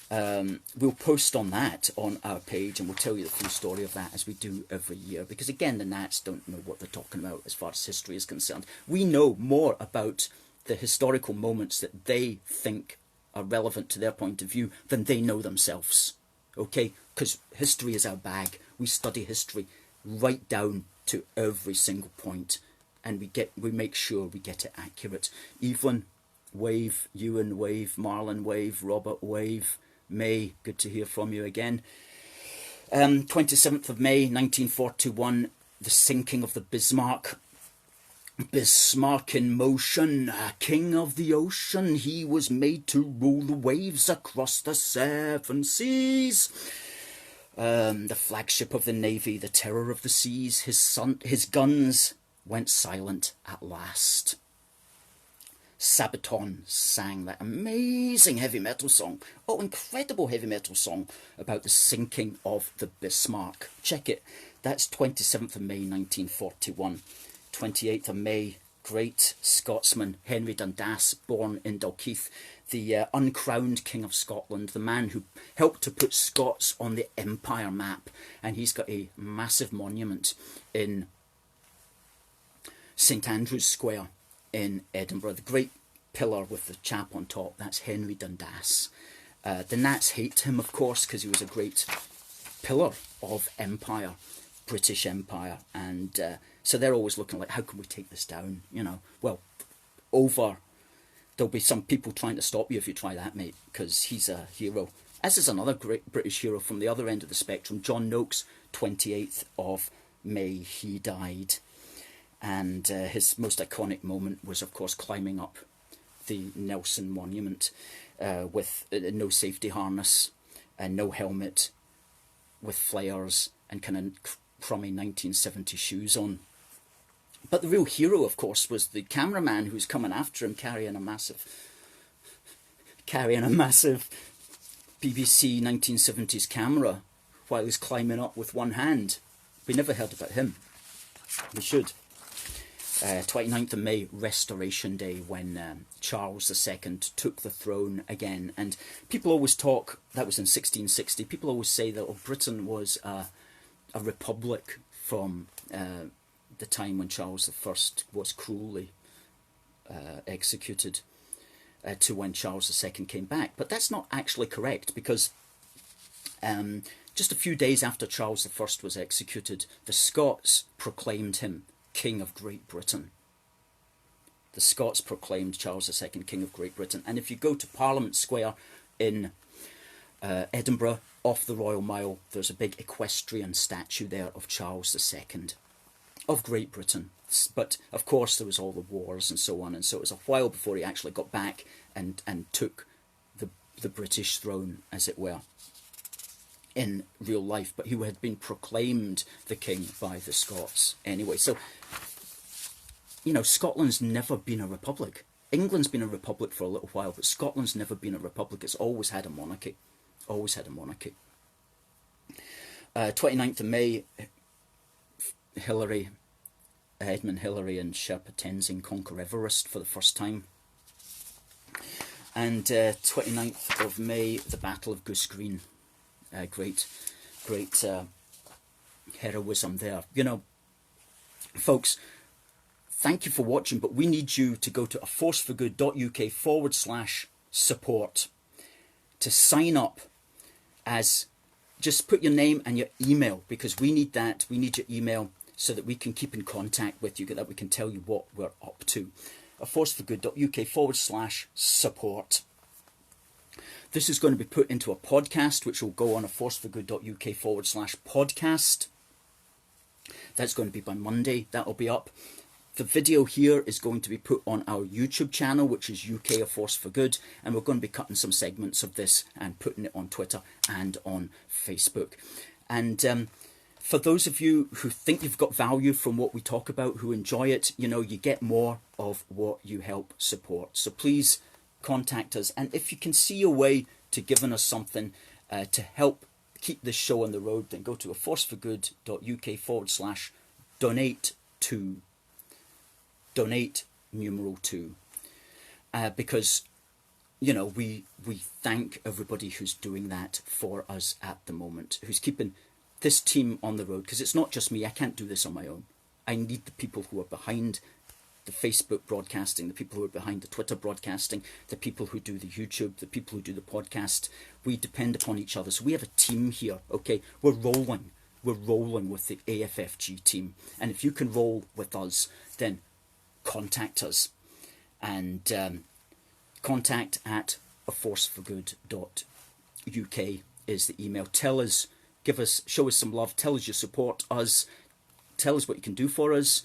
A: we'll post on that on our page, and we'll tell you the full story of that as we do every year. Because again, the Nats don't know what they're talking about as far as history is concerned. We know more about the historical moments that they think are relevant to their point of view than they know themselves. Okay? Because history is our bag. We study history right down to every single point, and we make sure we get it accurate. Evelyn, wave. Ewan, wave. Marlon, wave. Robert, wave. May, good to hear from you again. 27th of May 1941, the sinking of the Bismarck. Bismarck in motion, king of the ocean, he was made to rule the waves across the seven seas. The flagship of the navy, the terror of the seas, his guns went silent at last. Sabaton sang that amazing heavy metal song. Oh, incredible heavy metal song about the sinking of the Bismarck. Check it. That's 27th of May 1941. 28th of May, great Scotsman Henry Dundas, born in Dalkeith, the uncrowned King of Scotland, the man who helped to put Scots on the empire map. And he's got a massive monument in St Andrew's Square in Edinburgh. The great pillar with the chap on top, that's Henry Dundas. The Nats hate him, of course, because he was a great pillar of empire British Empire, and so they're always looking like, how can we take this down? You know, well, there'll be some people trying to stop you if you try that, mate, because he's a hero. As is another great British hero from the other end of the spectrum, John Noakes, 28th of May, he died. And his most iconic moment was, of course, climbing up the Nelson Monument with no safety harness and no helmet, with flares and kind of crummy 1970 shoes on. But the real hero, of course, was the cameraman who's coming after him carrying a massive BBC 1970s camera while he's climbing up with one hand. We never heard about him. We should. 29th of May, Restoration Day, when Charles II took the throne again. And people always talk, that was in 1660, people always say that Britain was a republic from the time when Charles I was cruelly executed to when Charles II came back. But that's not actually correct, because just a few days after Charles I was executed, the Scots proclaimed him King of Great Britain. The Scots proclaimed Charles II King of Great Britain. And if you go to Parliament Square in Edinburgh, off the Royal Mile, there's a big equestrian statue there of Charles II of Great Britain. But of course there was all the wars and so on, and so it was a while before he actually got back and took the British throne, as it were, in real life. But he had been proclaimed the king by the Scots anyway. So, you know, Scotland's never been a republic. England's been a republic for a little while, but Scotland's never been a republic. It's always had a monarchy. Always had a monarchy. 29th of May, Edmund Hillary and Sherpa Tenzing conquer Everest for the first time. And 29th of May, the Battle of Goose Green. Great heroism there. You know, folks, thank you for watching, but we need you to go to aforceforgood.uk/support to sign up. As just put your name and your email, because we need that. We need your email so that we can keep in contact with you, that we can tell you what we're up to. aforceforgood.uk/support. This is going to be put into a podcast, which will go on aforceforgood.uk/podcast. That's going to be by Monday. That'll be up. The video here is going to be put on our YouTube channel, which is UK A Force for Good, and we're going to be cutting some segments of this and putting it on Twitter and on Facebook. And for those of you who think you've got value from what we talk about, who enjoy it, you know, you get more of what you help support. So please contact us, and if you can see a way to giving us something to help keep this show on the road, then go to aforceforgood.uk/donate2. Donate numeral 2, because, you know, we thank everybody who's doing that for us at the moment, who's keeping this team on the road, because it's not just me. I can't do this on my own. I need the people who are behind the Facebook broadcasting, the people who are behind the Twitter broadcasting, the people who do the YouTube, the people who do the podcast. We depend upon each other. So we have a team here, okay? We're rolling with the AFFG team. And if you can roll with us, then contact us, and contact at aforceforgood.uk is the email. Tell us, show us some love, tell us you support us, tell us what you can do for us,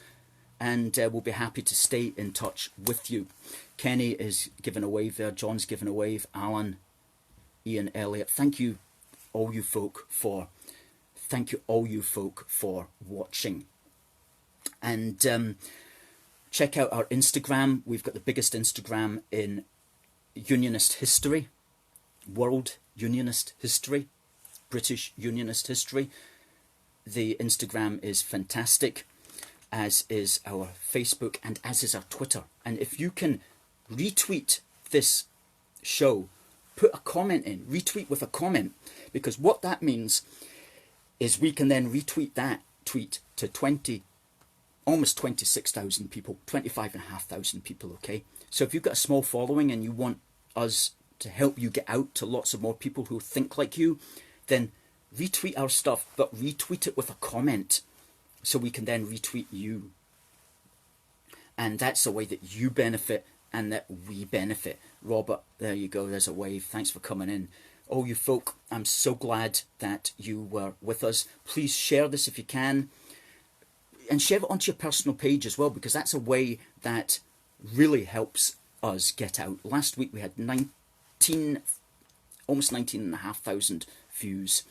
A: and we'll be happy to stay in touch with you. Kenny is giving a wave there, John's giving a wave, Alan, Ian, Elliot, thank you all you folk for watching. And check out our Instagram. We've got the biggest Instagram in Unionist history, world Unionist history, British Unionist history. The Instagram is fantastic, as is our Facebook and as is our Twitter. And if you can retweet this show, put a comment in, retweet with a comment, because what that means is we can then retweet that tweet to almost 26,000 people, 25,500 people, okay? So if you've got a small following and you want us to help you get out to lots of more people who think like you, then retweet our stuff, but retweet it with a comment. so we can then retweet you. And that's a way that you benefit and that we benefit. Robert, there you go, there's a wave. Thanks for coming in. Oh, you folk, I'm so glad that you were with us. Please share this if you can. And share it onto your personal page as well, because that's a way that really helps us get out. Last week we had almost 19,500 views.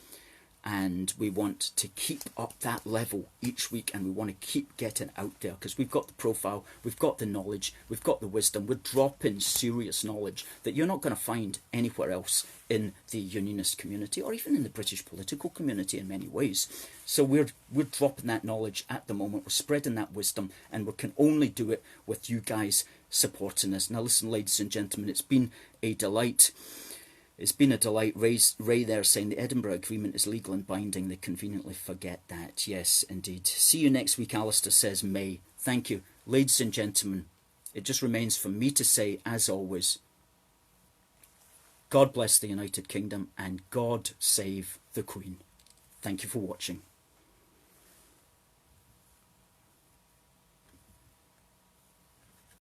A: And we want to keep up that level each week, and we want to keep getting out there, because we've got the profile, we've got the knowledge, we've got the wisdom. We're dropping serious knowledge that you're not going to find anywhere else in the unionist community, or even in the British political community in many ways. So we're dropping that knowledge at the moment, we're spreading that wisdom, and we can only do it with you guys supporting us. Now listen, ladies and gentlemen, it's been a delight. It's been a delight. Ray there saying the Edinburgh Agreement is legal and binding. They conveniently forget that. Yes, indeed. See you next week, Alistair says May. Thank you. Ladies and gentlemen, it just remains for me to say, as always, God bless the United Kingdom and God save the Queen. Thank you for watching.